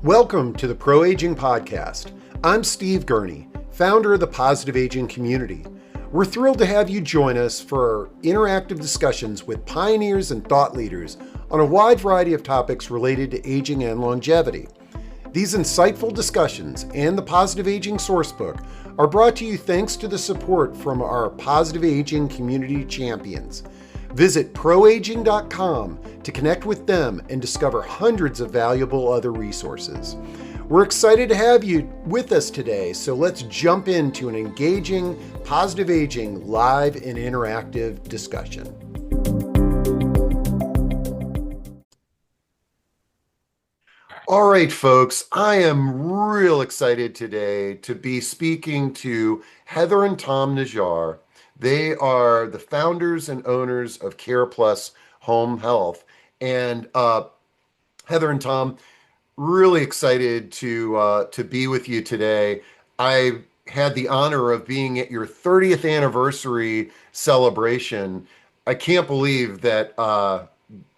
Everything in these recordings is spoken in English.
Welcome to the Pro Aging Podcast. I'm Steve Gurney, founder of the Positive Aging Community. We're thrilled to have you join us for interactive discussions with pioneers and thought leaders on a wide variety of topics related to aging and longevity. These insightful discussions and the Positive Aging Sourcebook are brought to you thanks to the support from our Positive Aging Community champions. Visit proaging.com to connect with them and discover hundreds of valuable other resources. We're excited to have you with us today, so let's jump into an engaging Positive Aging live and interactive discussion. All right, folks, I am real excited today to be speaking to Heather and Tom Najjar. They are the founders and owners of CarePlus Home Health. And Heather and Tom, really excited to be with you today. I had the honor of being at your 30th anniversary celebration. I can't believe that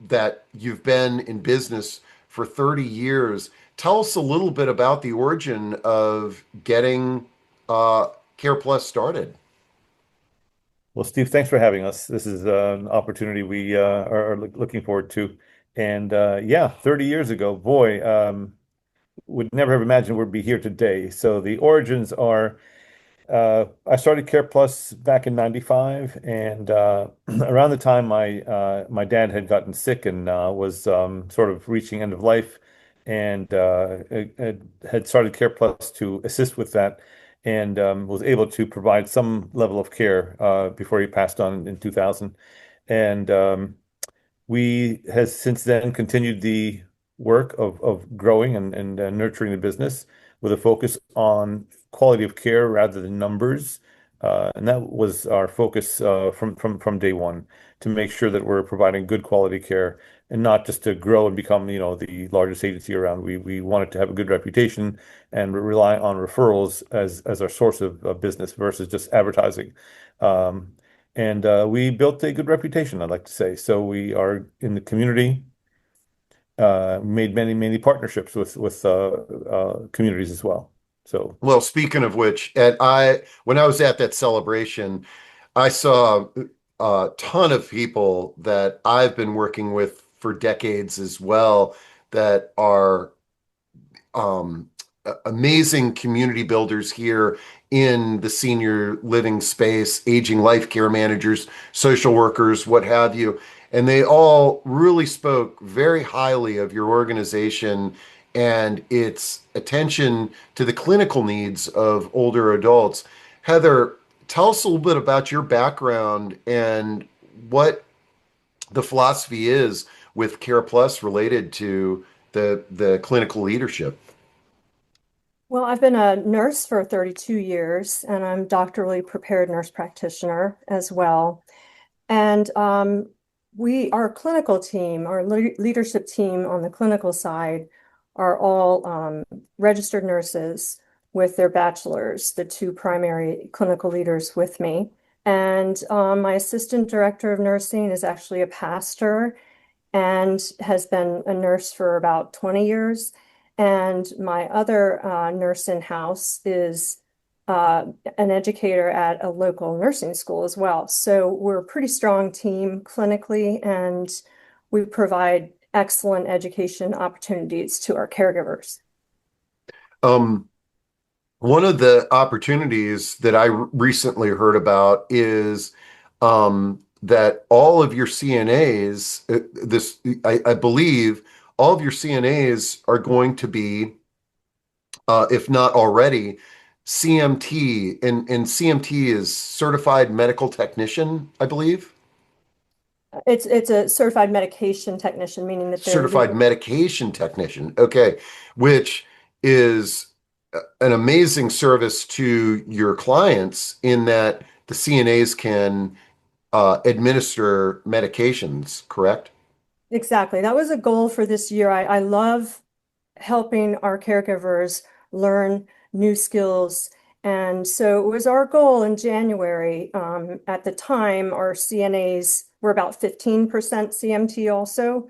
that you've been in business for 30 years. Tell us a little bit about the origin of getting CarePlus started. Well, Steve, thanks for having us. This is an opportunity we are looking forward to. And 30 years ago, boy, would never have imagined we'd be here today. So the origins are, I started CarePlus back in '95, and around the time my dad had gotten sick and was sort of reaching end of life, and had started CarePlus to assist with that, and was able to provide some level of care before he passed on in 2000. And we has since then continued the work of growing and nurturing the business with a focus on quality of care rather than numbers. And that was our focus from day one, to make sure that we're providing good quality care and not just to grow and become, the largest agency around. We wanted to have a good reputation and rely on referrals as our source of business versus just advertising. And we built a good reputation, I'd like to say. So we are in the community, made many partnerships with communities as well. So, well, speaking of which, when I was at that celebration, I saw a ton of people that I've been working with for decades as well, that are amazing community builders here in the senior living space, aging life care managers, social workers, what have you. And they all really spoke very highly of your organization and its attention to the clinical needs of older adults. Heather, tell us a little bit about your background and what the philosophy is with CarePlus related to the clinical leadership. Well, I've been a nurse for 32 years, and I'm doctorally prepared nurse practitioner as well. And our clinical team, our leadership team on the clinical side, are all registered nurses with their bachelors, the two primary clinical leaders with me. And my assistant director of nursing is actually a pastor and has been a nurse for about 20 years. And my other nurse in-house is an educator at a local nursing school as well. So we're a pretty strong team clinically, and we provide excellent education opportunities to our caregivers. One of the opportunities that I recently heard about is that all of your CNAs, I believe all of your CNAs are going to be, if not already, CMT, and CMT is certified medical technician, I believe. It's a certified medication technician, meaning that they're certified medication technician. Okay, which is an amazing service to your clients in that the CNAs can administer medications, correct? Exactly. That was a goal for this year. I love helping our caregivers learn new skills. And so it was our goal in January. At the time, our CNAs were about 15% CMT also.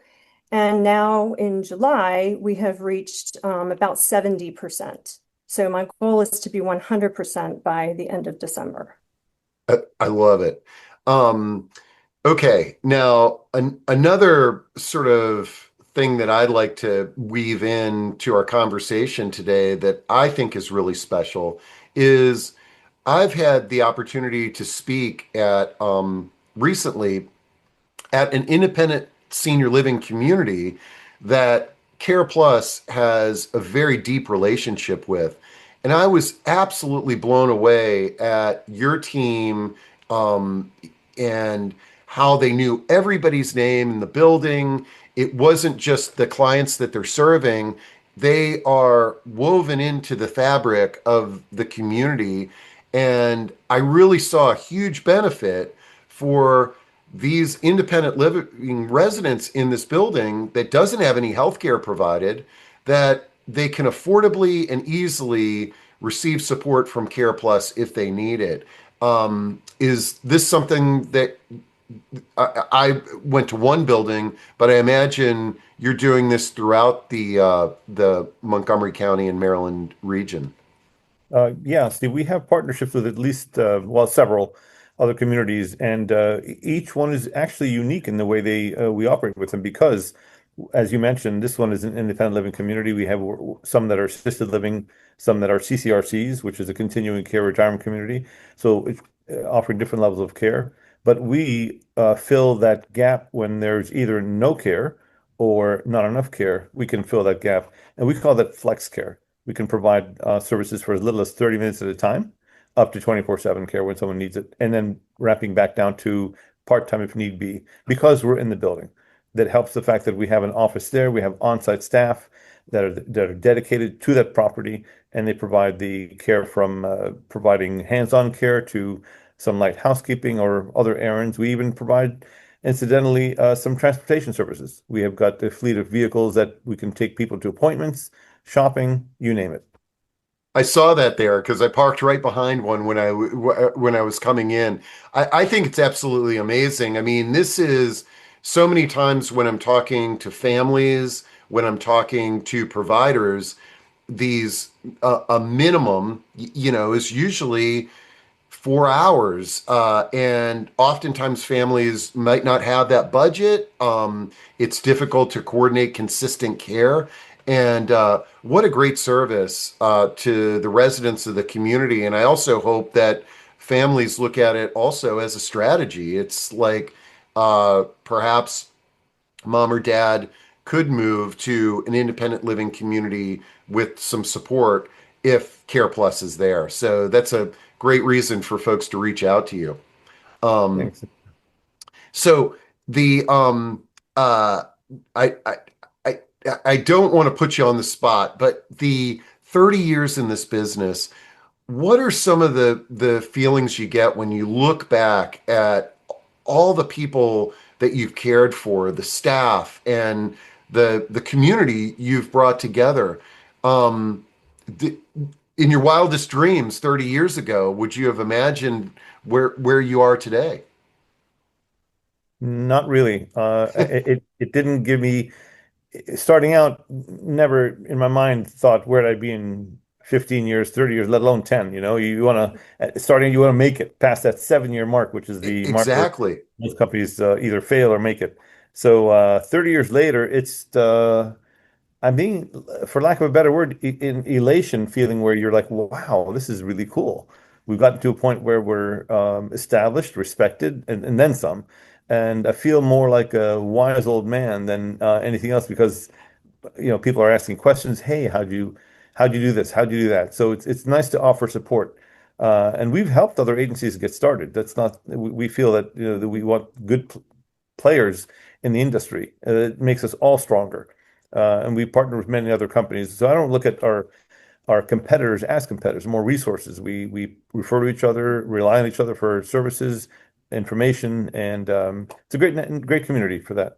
And now in July, we have reached about 70%. So my goal is to be 100% by the end of December. I love it. Okay, now another sort of thing that I'd like to weave into our conversation today that I think is really special is I've had the opportunity to speak at recently at an independent senior living community that CarePlus has a very deep relationship with. And I was absolutely blown away at your team and how they knew everybody's name in the building. It wasn't just the clients that they're serving, they are woven into the fabric of the community. And I really saw a huge benefit for these independent living residents in this building that doesn't have any healthcare provided, that they can affordably and easily receive support from CarePlus if they need it. Is this something that I went to one building, but I imagine you're doing this throughout the Montgomery County and Maryland region? Yeah, Steve, we have partnerships with at least, well, several other communities, and each one is actually unique in the way we operate with them because, as you mentioned, this one is an independent living community. We have some that are assisted living, some that are CCRCs, which is a continuing care retirement community. So it's offering different levels of care. But we fill that gap when there's either no care or not enough care. We can fill that gap, and we call that flex care. We can provide services for as little as 30 minutes at a time, up to 24/7 care when someone needs it, and then wrapping back down to part-time if need be, because we're in the building. That helps the fact that we have an office there, we have on-site staff that are dedicated to that property, and they provide the care from providing hands-on care to some light housekeeping or other errands. We even provide, incidentally, some transportation services. We have got a fleet of vehicles that we can take people to appointments, shopping, you name it. I saw that there because I parked right behind one when I was coming in. I think it's absolutely amazing. I mean, this is so many times when I'm talking to families, when I'm talking to providers, these a minimum, is usually 4 hours, and oftentimes families might not have that budget. It's difficult to coordinate consistent care. And what a great service to the residents of the community. And I also hope that families look at it also as a strategy. It's like perhaps mom or dad could move to an independent living community with some support if CarePlus is there. So that's a great reason for folks to reach out to you. Thanks. So the I, I I I don't want to put you on the spot, but the 30 years in this business, what are some of the feelings you get when you look back at all the people that you've cared for, the staff and the community you've brought together? Um, in your wildest dreams 30 years ago, would you have imagined where you are today? Not really. It didn't give me starting out. Never in my mind thought where'd I be in 15 years, 30 years, let alone 10. You want to starting, you want to make it past that 7-year mark, which is the mark where Exactly. most companies either fail or make it. So 30 years later, I'm being, for lack of a better word, in elation feeling where you're like, wow, this is really cool. We've gotten to a point where we're established, respected, and then some. And I feel more like a wise old man than anything else because people are asking questions. Hey, how'd you do this? How'd you do that? So it's nice to offer support. And we've helped other agencies get started. That's not, we feel that, that we want good players in the industry. It makes us all stronger. And we partner with many other companies. So I don't look at our competitors as competitors, more resources. We refer to each other, rely on each other for services, information, and it's a great community for that.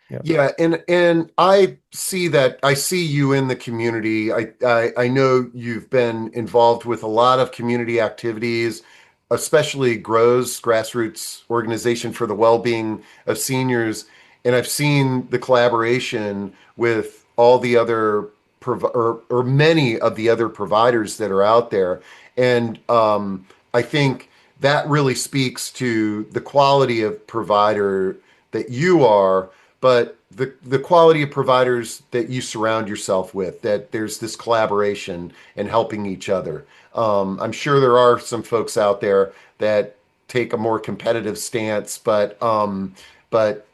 Yeah. Yeah, and I see that. I see you in the community. I know you've been involved with a lot of community activities, especially GROW's grassroots organization for the well-being of seniors. and I've seen the collaboration with all the other or many of the other providers that are out there. And I think that really speaks to the quality of provider that you are, but the quality of providers that you surround yourself with, that there's this collaboration and helping each other. I'm sure there are some folks out there that take a more competitive stance, but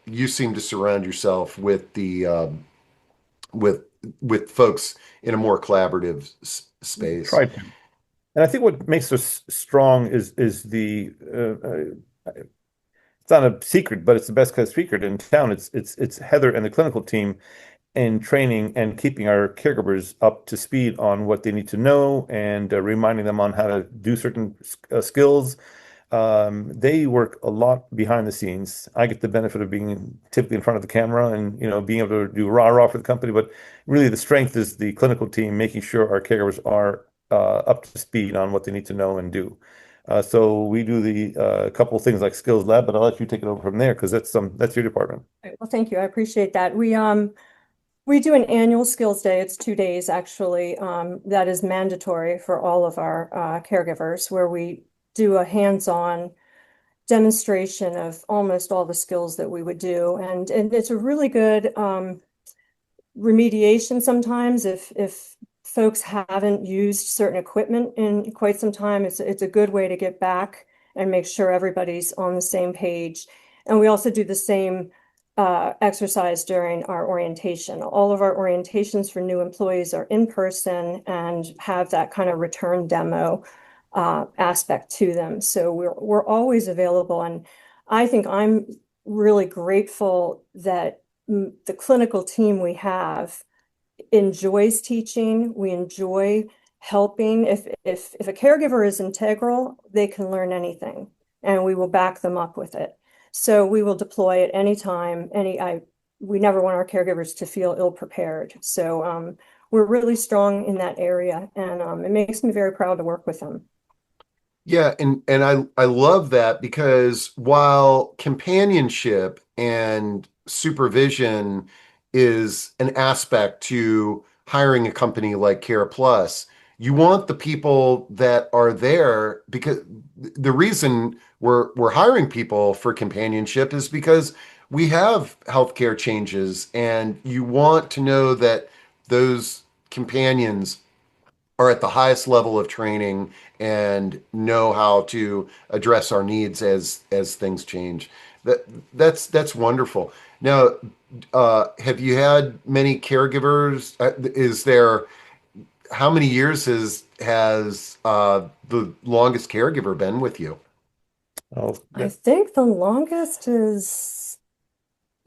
you seem to surround yourself with the with folks in a more collaborative space. Try to. And I think what makes us strong is the it's not a secret, but it's the best kept secret in town. It's Heather and the clinical team in training and keeping our caregivers up to speed on what they need to know and reminding them on how to do certain skills. They work a lot behind the scenes. I get the benefit of being typically in front of the camera and being able to do rah-rah for the company, but really the strength is the clinical team making sure our caregivers are up to speed on what they need to know and do. So we do the couple of things like skills lab, but I'll let you take it over from there because that's your department. Well, thank you. I appreciate that. We do an annual skills day. It's 2 days actually. That is mandatory for all of our caregivers, where we do a hands-on demonstration of almost all the skills that we would do, and it's a really good remediation sometimes if folks haven't used certain equipment in quite some time. It's a good way to get back and make sure everybody's on the same page. And we also do the same exercise during our orientation. All of our orientations for new employees are in person and have that kind of return demo aspect to them. So we're always available. And I think I'm really grateful that the clinical team we have enjoys teaching. We enjoy helping. If a caregiver is integral, they can learn anything, and we will back them up with it. So we will deploy at any time. We never want our caregivers to feel ill-prepared. So we're really strong in that area, and it makes me very proud to work with them. Yeah, and I love that, because while companionship and supervision is an aspect to hiring a company like CarePlus, you want the people that are there, because the reason we're hiring people for companionship is because we have healthcare changes, and you want to know that those companions are at the highest level of training and know how to address our needs as things change. That's wonderful. Now, have you had many caregivers? How many years has the longest caregiver been with you? Oh, I think the longest is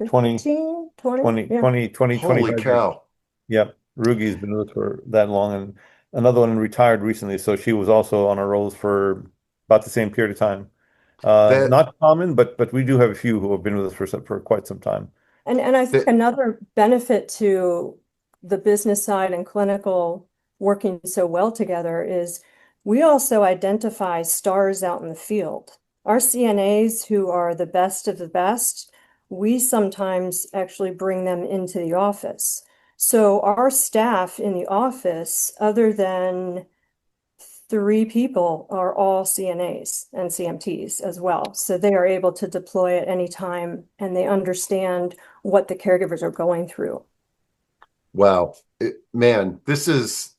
20, 15, 20. 20, Yeah. 20, 20, Holy 25 years. cow. Yep. Rugi's been with us for that long, and another one retired recently, so she was also on our rolls for about the same period of time. Not common, but we do have a few who have been with us for quite some time. And I think another benefit to the business side and clinical working so well together is we also identify stars out in the field. Our CNAs, who are the best of the best, we sometimes actually bring them into the office. So our staff in the office, other than 3 people, are all CNAs and CMTs as well. So they are able to deploy at any time, and they understand what the caregivers are going through. Wow, man, this is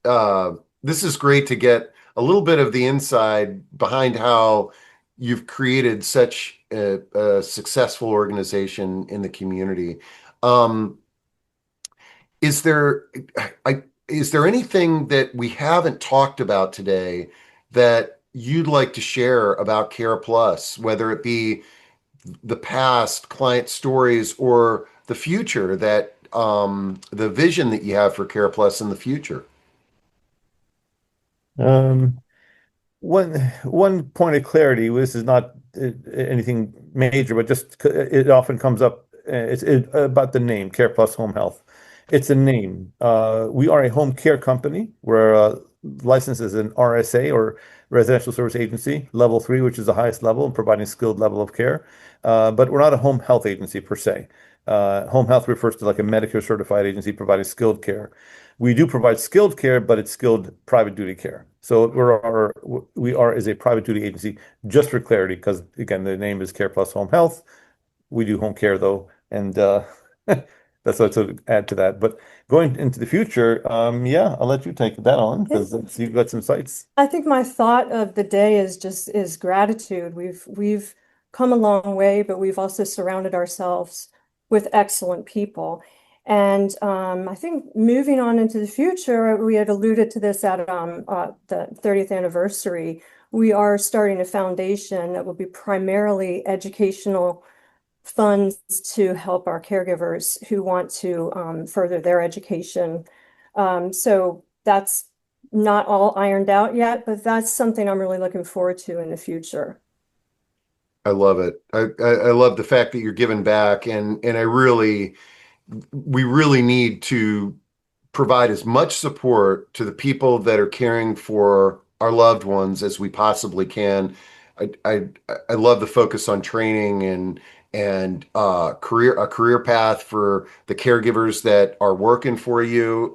great to get a little bit of the inside behind how you've created such a successful organization in the community. Is there anything that we haven't talked about today that you'd like to share about CarePlus, whether it be the past, client stories, or the future, that the vision that you have for CarePlus in the future? One point of clarity, this is not anything major, but just it often comes up. It's about the name CarePlus Home Health. It's a name. We are a home care company. We're licensed as an RSA, or Residential Service Agency, level 3, which is the highest level, and providing skilled level of care. But we're not a home health agency per se. Home health refers to like a Medicare certified agency providing skilled care. We do provide skilled care, but it's skilled private duty care. So we are as a private duty agency, just for clarity, because again, the name is CarePlus Home Health. We do home care though, and that's what to add to that. But going into the future, yeah, I'll let you take that on because you've got some sites. I think my thought of the day is gratitude. We've come a long way, but we've also surrounded ourselves with excellent people. And I think moving on into the future, we had alluded to this at the 30th anniversary. We are starting a foundation that will be primarily educational funds to help our caregivers who want to further their education. So that's not all ironed out yet, but that's something I'm really looking forward to in the future. I love it. I love the fact that you're giving back, and we really need to provide as much support to the people that are caring for our loved ones as we possibly can. I love the focus on training and a career path for the caregivers that are working for you.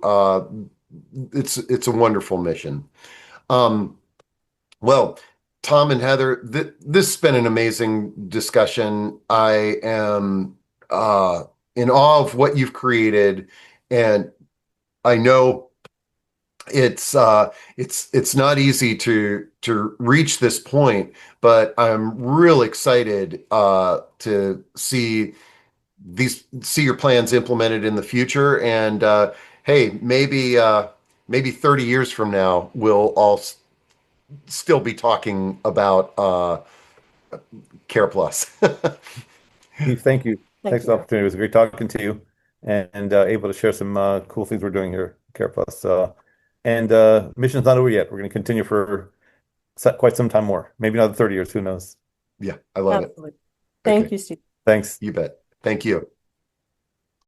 It's a wonderful mission. Well, Tom and Heather, this has been an amazing discussion. I am in awe of what you've created, and I know it's not easy to reach this point, but I'm real excited to see your plans implemented in the future. And hey, maybe 30 years from now, we'll all still be talking about CarePlus. Thank you. Thanks for the You. opportunity. It was great talking to you and able to share some cool things we're doing here at CarePlus. And mission's not over yet. We're going to continue for quite some time more. Maybe another 30 years. Who knows? Yeah, I love Absolutely. it. Thank Okay. you, Steve. Thanks. You bet. Thank you.